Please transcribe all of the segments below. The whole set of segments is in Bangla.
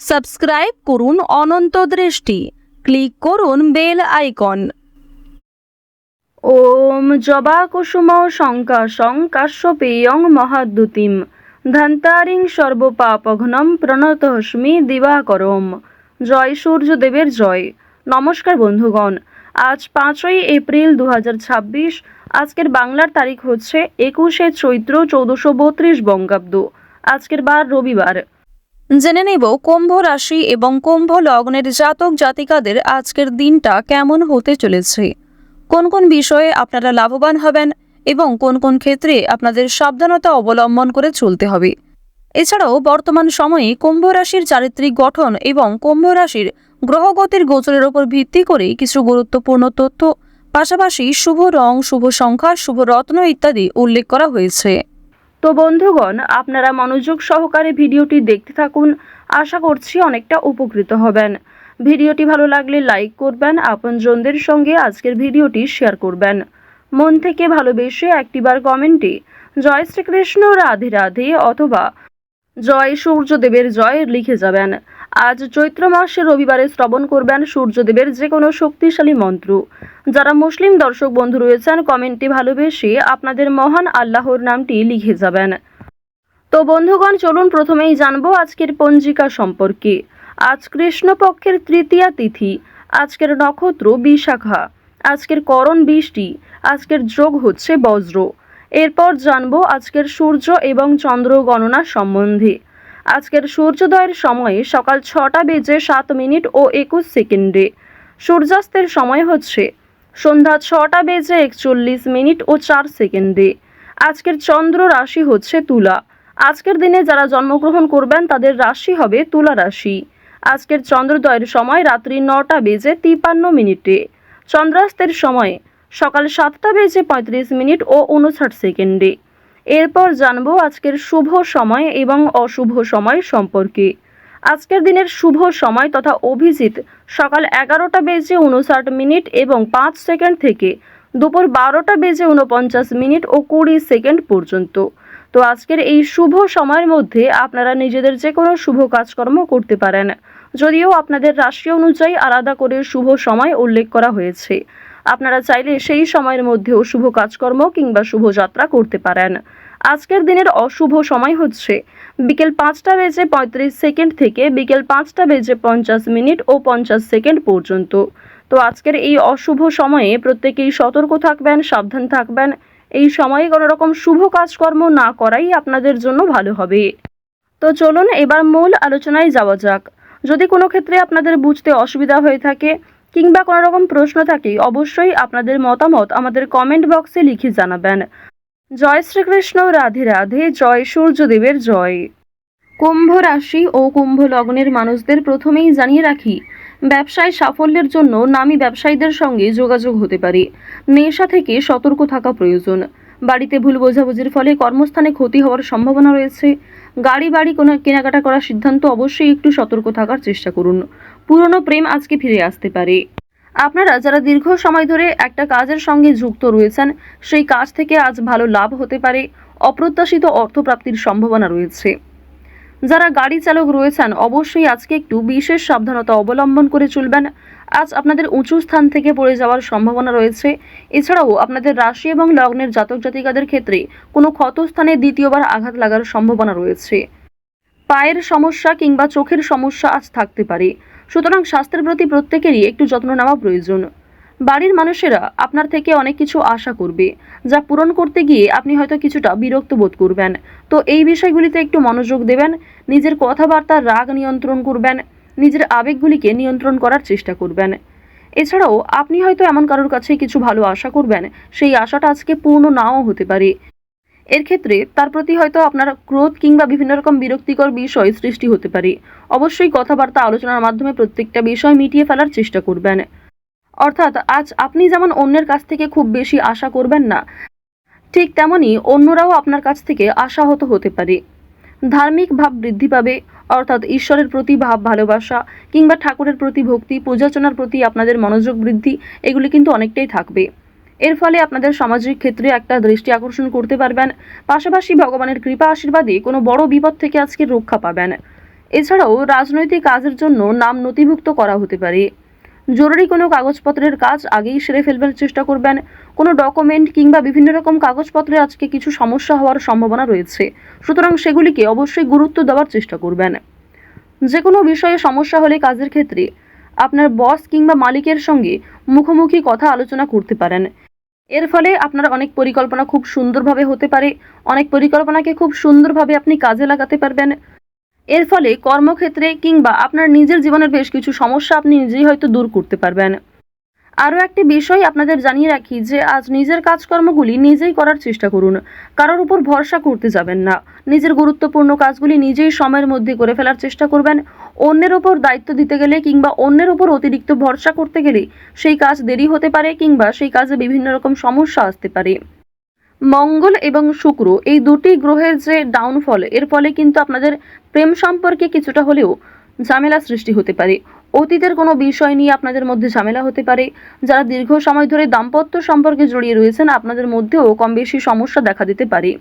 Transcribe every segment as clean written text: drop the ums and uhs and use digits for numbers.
সাবস্ক্রাইব করুন অনন্ত দৃষ্টি, ক্লিক করুন বেল আইকন। ওম জবা কুসুম শঙ্কাশং কাশ্যপেয়ং মহাদ্যুতিম ধান্তারিং সর্বপাপঘ্নম প্রণতস্মি দিবাকরম। জয় সূর্যদেবের জয়। নমস্কার বন্ধুগণ, আজ 5ই এপ্রিল 2026। আজকের বাংলার তারিখ হচ্ছে 21শে চৈত্র 1432 বঙ্গাব্দ। আজকের বার রবিবার। জেনে নেব কুম্ভ রাশি এবং কুম্ভ লগ্নের জাতক জাতিকাদের আজকের দিনটা কেমন হতে চলেছে, কোন কোন বিষয়ে আপনারা লাভবান হবেন এবং কোন কোন ক্ষেত্রে আপনাদের সাবধানতা অবলম্বন করে চলতে হবে। এছাড়াও বর্তমান সময়ে কুম্ভ রাশির চারিত্রিক গঠন এবং কুম্ভ রাশির গ্রহগতির গোচরের উপর ভিত্তি করে কিছু গুরুত্বপূর্ণ তথ্য, পাশাপাশি শুভ রং, শুভ সংখ্যা, শুভ রত্ন ইত্যাদি উল্লেখ করা হয়েছে। তো বন্ধুগণ, আপনারা মনোযোগ সহকারে ভিডিওটি দেখতে থাকুন। আশা করছি অনেকটা উপকৃত হবেন। ভিডিওটি ভালো লাগলে লাইক করবেন, আপনজনদের সঙ্গে আজকের ভিডিওটি শেয়ার করবেন। মন থেকে ভালোবেসে একটিবার কমেন্টে জয় শ্রীকৃষ্ণ, রাধে রাধে অথবা জয় সূর্যদেবের জয় লিখে যাবেন। আজ চৈত্র মাসে রবিবারে শ্রবণ করবেন সূর্যদেবের যে কোনো শক্তিশালী মন্ত্র। যারা মুসলিম দর্শক বন্ধু রয়েছেন, কমেন্টে ভালোবেসে আপনাদের মহান আল্লাহর নামটি লিখে যাবেন। তো বন্ধুগণ, চলুন প্রথমেই জানবো আজকের পঞ্জিকা সম্পর্কে। আজ কৃষ্ণপক্ষের তৃতীয়া তিথি, আজকের নক্ষত্র বিশাখা, আজকের করণ বৃষ্টি, আজকের যোগ হচ্ছে বজ্র। এরপর জানবো আজকের সূর্য এবং চন্দ্র গণনা সম্বন্ধে। আজকের সূর্যোদয়ের সময়ে সকাল 6:07 ও 21 সেকেন্ডে। সূর্যাস্তের সময় হচ্ছে সন্ধ্যা 6:41 ও 4 সেকেন্ডে। আজকের চন্দ্র রাশি হচ্ছে তুলা। আজকের দিনে যারা জন্মগ্রহণ করবেন তাদের রাশি হবে তুলা রাশি। আজকের চন্দ্রোদয়ের সময় রাত্রি 9:53। চন্দ্রাস্তের সময় সকাল 7:35 ও 59 সেকেন্ডে। এরপর জানবো আজকের শুভ সময় এবং অশুভ সময় সম্পর্কে। আজকের দিনের শুভ সময় তথা অভিজিৎ সকাল 11:59 এবং 5 সেকেন্ড থেকে দুপুর 12:49 ও 20 সেকেন্ড পর্যন্ত। তো আজকের এই শুভ সময়ের মধ্যে আপনারা নিজেদের যে কোনো শুভ কাজকর্ম করতে পারেন, যদিও আপনাদের রাশি অনুযায়ী আলাদা করে শুভ সময় উল্লেখ করা হয়েছে। আপনারা চাইলে সেই সময়ের মধ্যেও শুভ কাজকর্ম কিংবা শুভযাত্রা করতে পারেন। আজকের দিনের অশুভ সময় হচ্ছে বিকেল 5:35 থেকে বিকেল 5:50 ও 50 সেকেন্ড পর্যন্ত। তো আজকের এই অশুভ সময়ে প্রত্যেকেই সতর্ক থাকবেন, সাবধান থাকবেন। এই সময়ে কোনো রকম শুভ কাজকর্ম না করাই আপনাদের জন্য ভালো হবে। তো চলুন এবার মূল আলোচনায় যাওয়া যাক। যদি কোনো ক্ষেত্রে আপনাদের বুঝতে অসুবিধা হয়ে থাকে কিংবা কোনো রকম প্রশ্ন থাকে, অবশ্যই আপনাদের মতামত আমাদের কমেন্ট বক্সে লিখে জানাবেন। জয় শ্রীকৃষ্ণ, রাধে রাধে, জয় সূর্যদেবের জয়। কুম্ভ রাশি ও কুম্ভ লগ্নের মানুষদের প্রথমেই জানিয়ে রাখি, ব্যবসায় সাফল্যের জন্য নামী ব্যবসায়ীদের সঙ্গে যোগাযোগ হতে পারে। নেশা থেকে সতর্ক থাকা প্রয়োজন। বাড়িতে ভুল বোঝাবুঝির ফলে কর্মস্থানে ক্ষতি হওয়ার সম্ভাবনা রয়েছে। বাড়ি কোনো কেনাকাটা করার সিদ্ধান্ত অবশ্যই একটু সতর্ক থাকার চেষ্টা করুন। পুরনো প্রেম আজকে ফিরে আসতে পারে। আপনারা যারা দীর্ঘ সময় ধরে একটা কাজের সঙ্গে যুক্ত রয়েছেন, সেই কাজ থেকে আজ ভালো লাভ হতে পারে। অপ্রত্যাশিত অর্থপ্রাপ্তির সম্ভাবনা রয়েছে। যারা গাড়ি চালক রয়েছেন, অবশ্যই আজকে একটু বিশেষ সাবধানতা অবলম্বন করে চলবেন। আজ আপনাদের উঁচু স্থান থেকে পড়ে যাওয়ার সম্ভাবনা রয়েছে। এছাড়াও আপনাদের রাশি এবং লগ্নের জাতক জাতিকাদের ক্ষেত্রে কোনো ক্ষতস্থানে দ্বিতীয়বার আঘাত লাগার সম্ভাবনা রয়েছে। পায়ের সমস্যা কিংবা চোখের সমস্যা আজ থাকতে পারে। সুতরাং স্বাস্থ্যের প্রতি প্রত্যেকেরই একটু যত্ন নেওয়া প্রয়োজন। বাড়ির মানুষেরা আপনার থেকে অনেক কিছু আশা করবে, যা পূরণ করতে গিয়ে আপনি হয়তো কিছুটা বিরক্ত বোধ করবেন। তো এই বিষয়গুলিতে একটু মনোযোগ দেবেন। নিজের কথাবার্তার রাগ নিয়ন্ত্রণ করবেন, নিজের আবেগগুলিকে নিয়ন্ত্রণ করার চেষ্টা করবেন। এছাড়াও আপনি হয়তো এমন কারোর কাছে কিছু ভালো আশা করবেন, সেই আশাটা আজকে পূর্ণ নাও হতে পারে। এর ক্ষেত্রে তার প্রতি হয়তো আপনার ক্রোধ কিংবা বিভিন্ন রকম বিরক্তিকর বিষয় সৃষ্টি হতে পারে। অবশ্যই কথাবার্তা আলোচনার মাধ্যমে প্রত্যেকটা বিষয় মিটিয়ে ফেলার চেষ্টা করবেন। অর্থাৎ আজ আপনি যেমন অন্যের কাছ থেকে খুব বেশি আশা করবেন না, ঠিক তেমনি অন্যরাও আপনার কাছ থেকে আশাহত হতে পারে। ধার্মিক ভাব বৃদ্ধি পাবে, অর্থাৎ ঈশ্বরের প্রতি ভাব ভালোবাসা কিংবা ঠাকুরের প্রতি ভক্তি, পূজার্চনার প্রতি আপনাদের মনোযোগ বৃদ্ধি, এগুলি কিন্তু অনেকটাই থাকবে। এর ফলে আপনাদের সামাজিক ক্ষেত্রে একটা দৃষ্টি আকর্ষণ করতে পারবেন। পাশাপাশি ভগবানের কৃপা আশীর্বাদে কোনো বড় বিপদ থেকে আজকে রক্ষা পাবেন। এছাড়াও রাজনৈতিক কাজের জন্য নাম নথিভুক্ত করা হতে পারে। জরুরি কোনো কাগজপত্রের কাজ আগেই সেরে ফেলবার চেষ্টা করবেন। কোনো ডকুমেন্ট কিংবা বিভিন্ন রকম কাগজপত্রে আজকে কিছু সমস্যা হওয়ার সম্ভাবনা রয়েছে, সুতরাং সেগুলিকে অবশ্যই গুরুত্ব দেওয়ার চেষ্টা করবেন। যে কোনো বিষয়ে সমস্যা হলে কাজের ক্ষেত্রে আপনার বস কিংবা মালিকের সঙ্গে মুখোমুখি কথা আলোচনা করতে পারেন। এর ফলে আপনার অনেক পরিকল্পনা খুব সুন্দরভাবে হতে পারে, অনেক পরিকল্পনাকে খুব সুন্দরভাবে আপনি কাজে লাগাতে পারবেন। এর ফলে কর্মক্ষেত্রে কিংবা আপনার নিজের জীবনের বেশ কিছু সমস্যা আপনি নিজেই হয়তো দূর করতে পারবেন। আরও একটি বিষয় আপনাদের জানিয়ে রাখি যে আজ নিজের কাজকর্মগুলি নিজেই করার চেষ্টা করুন, কারোর উপর ভরসা করতে যাবেন না। নিজের গুরুত্বপূর্ণ কাজগুলি নিজেই সময়ের মধ্যে করে ফেলার চেষ্টা করবেন। অন্যের ওপর দায়িত্ব দিতে গেলে কিংবা অন্যের ওপর অতিরিক্ত ভরসা করতে গেলে সেই কাজ দেরি হতে পারে কিংবা সেই কাজে বিভিন্ন রকম সমস্যা আসতে পারে। মঙ্গল এবং শুক্র এই দুটি গ্রহের যে ডাউনফল, এর ফলে কিন্তু আপনাদের প্রেম সম্পর্কে কিছুটা হলেও ঝামেলা সৃষ্টি হতে পারে। অতীতের কোনো বিষয় নিয়ে আপনাদের মধ্যে ঝামেলা হতে পারে। যারা দীর্ঘ সময় ধরে দাম্পত্য সম্পর্কে জড়িয়ে রয়েছেন, আপনাদের মধ্যেও কম বেশি সমস্যা দেখা দিতে পারে।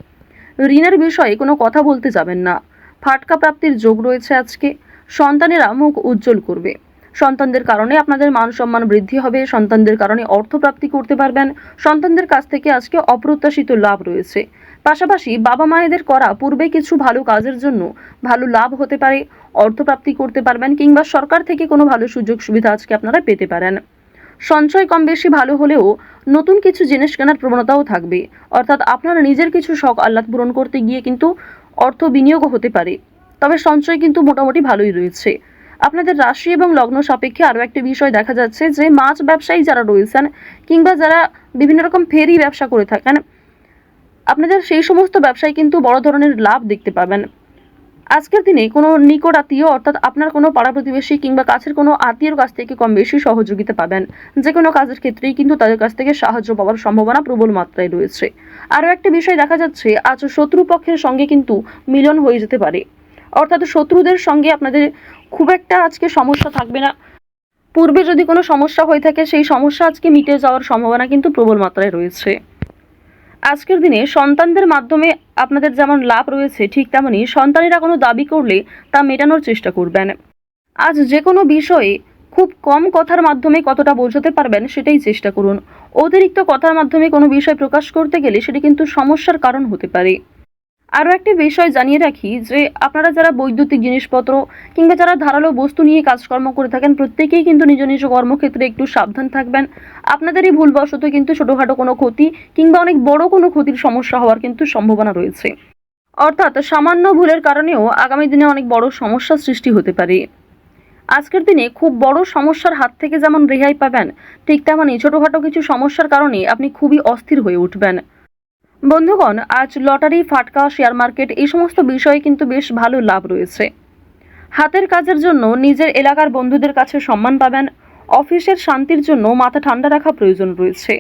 ঋণের বিষয়ে কোনো কথা বলতে যাবেন না। ফাটকা প্রাপ্তির যোগ রয়েছে আজকে। সন্তানেরা মুখ উজ্জ্বল করবে। সন্তানদের কারণে আপনাদের মান সম্মান বৃদ্ধি হবে। সন্তানদের কারণে অর্থপ্রাপ্তি করতে পারবেন। সন্তানদের কাছ থেকে আজকে অপ্রত্যাশিত লাভ রয়েছে। পাশাপাশি বাবা মায়েদের করা পূর্বে কিছু ভালো কাজের জন্য ভালো লাভ হতে পারে, অর্থপ্রাপ্তি করতে পারবেন কিংবা সরকার থেকে কোনো ভালো সুযোগ সুবিধা আজকে আপনারা পেতে পারেন। সঞ্চয় কম বেশি ভালো হলেও নতুন কিছু জিনিস কেনার প্রবণতাও থাকবে, অর্থাৎ আপনারা নিজের কিছু শখ আহ্লাদ পূরণ করতে গিয়ে কিন্তু অর্থ বিনিয়োগও হতে পারে। তবে সঞ্চয় কিন্তু মোটামুটি ভালোই রয়েছে। আপনাদের রাশি এবং লগ্ন সাপেক্ষে আরও একটি বিষয় দেখা যাচ্ছে যে মাছ ব্যবসায়ী যারা রয়েছেন কিংবা যারা বিভিন্ন রকম ফেরি ব্যবসা করে থাকেন, আপনাদের সেই সমস্ত ব্যবসায় কিন্তু বড় ধরনের লাভ দেখতে পাবেন। আজকের দিনে কোনো নিকট আত্মীয় অর্থাৎ আপনার কোনো পাড়া প্রতিবেশী কিংবা কাছের কোনো আত্মীয়র কাছ থেকে কম বেশি সহযোগিতা পাবেন। যে কোনো কাজের ক্ষেত্রেই কিন্তু তাদের কাছ থেকে সাহায্য পাওয়ার সম্ভাবনা প্রবল মাত্রায় রয়েছে। আরও একটি বিষয় দেখা যাচ্ছে, আজ শত্রুপক্ষের সঙ্গে কিন্তু মিলন হয়ে যেতে পারে, অর্থাৎ শত্রুদের সঙ্গে আপনাদের খুব একটা আজকে সমস্যা থাকবে না। পূর্বে যদি কোনো সমস্যা হয়ে থাকে সেই সমস্যা আজকে মিটে যাওয়ার সম্ভাবনা কিন্তু প্রবল মাত্রায় রয়েছে। আজকের দিনে সন্তানদের মাধ্যমে আপনাদের যেমন লাভ রয়েছে, ঠিক তেমনি সন্তানেরা কোনো দাবি করলে তা মেটানোর চেষ্টা করবেন। আজ যে কোনো বিষয়ে খুব কম কথার মাধ্যমে কতটা বোঝাতে পারবেন সেটাই চেষ্টা করুন। অতিরিক্ত কথার মাধ্যমে কোনো বিষয় প্রকাশ করতে গেলে সেটি কিন্তু সমস্যার কারণ হতে পারে। আরও একটি বিষয় জানিয়ে রাখি যে আপনারা যারা বৈদ্যুতিক জিনিসপত্র কিংবা যারা ধারালো বস্তু নিয়ে কাজকর্ম করে থাকেন, প্রত্যেকেই কিন্তু নিজ নিজ কর্মক্ষেত্রে একটু সাবধান থাকবেন। আপনাদেরই ভুলবশত কিন্তু ছোটোখাটো কোনো ক্ষতি কিংবা অনেক বড় কোনো ক্ষতির সমস্যা হওয়ার কিন্তু সম্ভাবনা রয়েছে, অর্থাৎ সামান্য ভুলের কারণেও আগামী দিনে অনেক বড় সমস্যার সৃষ্টি হতে পারে। আজকের দিনে খুব বড় সমস্যার হাত থেকে যেমন রেহাই পাবেন, ঠিক তেমনই ছোটোখাটো কিছু সমস্যার কারণে আপনি খুবই অস্থির হয়ে উঠবেন। বন্ধুগণ, আজ লটারি, ফাটকা, শেয়ার মার্কেট এই সমস্ত বিষয়ে কিন্তু বেশ ভালো লাভ রয়েছে। হাতের কাজের জন্য নিজের এলাকার বন্ধুদের কাছে সম্মান পাবেন। অফিসের শান্তির জন্য মাথা ঠান্ডা রাখা প্রয়োজন রয়েছে।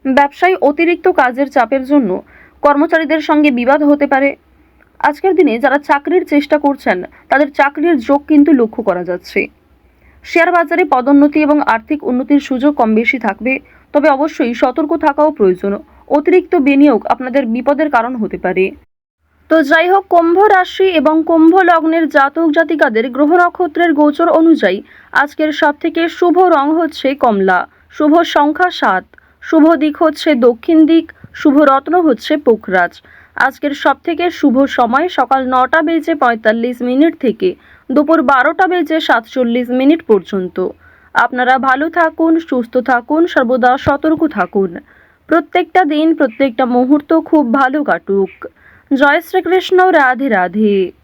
ব্যবসায় অতিরিক্ত কাজের চাপের জন্য কর্মচারীদের সঙ্গে বিবাদ হতে পারে। আজকের দিনে যারা চাকরির চেষ্টা করছেন তাদের চাকরির যোগ কিন্তু লক্ষ্য করা যাচ্ছে। শেয়ার বাজারে পদোন্নতি এবং আর্থিক উন্নতির সুযোগ কম বেশি থাকবে, তবে অবশ্যই সতর্ক থাকাও প্রয়োজন। অতিরিক্ত বিনিয়োগ আপনাদের বিপদের কারণ হতে পারে। তো যাই হোক, কুম্ভ রাশি এবং কুম্ভ লগ্নের জাতক জাতিকাদের গ্রহ নক্ষত্রের গোচর অনুযায়ী আজকের সবথেকে শুভ রং হচ্ছে কমলা, শুভ সংখ্যা 7, শুভ দিক হচ্ছে দক্ষিণ দিক, শুভ রত্ন হচ্ছে পোখরাজ। আজকের সবথেকে শুভ সময় সকাল 9:45 থেকে দুপুর 12:47 পর্যন্ত। আপনারা ভালো থাকুন, সুস্থ থাকুন, সর্বদা সতর্ক থাকুন। প্রত্যেকটা দিন, প্রত্যেকটা মুহূর্ত খুব ভালো কাটুক। জয় শ্রীকৃষ্ণ। রাধে রাধে।